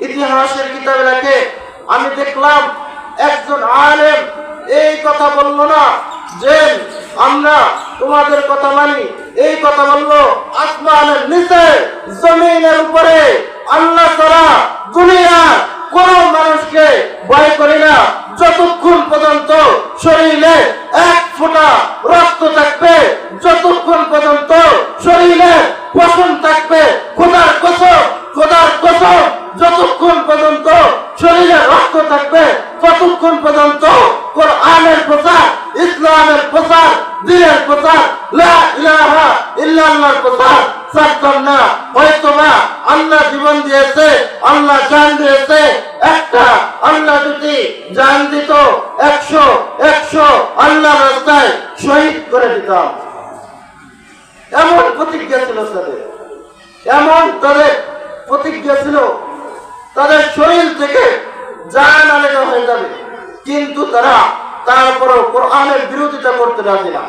ইতিহাসের কিতাবে লেখে, আমি দেখলাম একজন আলেম এই কথা বলল না যে আমরা তোমাদের কথা মানি, এই কথা বললো আসমানের নিচে জমিনের উপরে আল্লাহ ছাড়া দুনিয়ার কোন মানুষকে ভয় করি না, যতক্ষণ পর্যন্ত শরীরে এক ফোঁটা রক্ত থাকবে, যতক্ষণ পর্যন্ত শরীরে পশম থাকবে, খোদার কসম, খোদার কসম, যতক্ষণ পর্যন্ত শরীরে রক্ত থাকবে ততক্ষণ পর্যন্ত কোরআনের প্রচার, ইসলামের প্রচার, দ্বীনের প্রচার, লা ইলাহা ইল্লাল্লাহর প্রচার ছাড়তাম না। হয়তোবা আল্লাহ জীবন দিয়েছে, আল্লাহ জান দিয়েছে একটা, আল্লাহ যদি জান দিত 100 আল্লাহ রাস্তায় শহীদ করে দিতাম। এমন প্রতিজ্ঞা ছিল তাদের, এমন তাদের প্রতিজ্ঞা ছিল, তাদের শরীর থেকে জান আলাদা হয়ে যাবে, কিন্তু তারা তারপরও কোরআনের বিরোধিতা করতে রাজি না।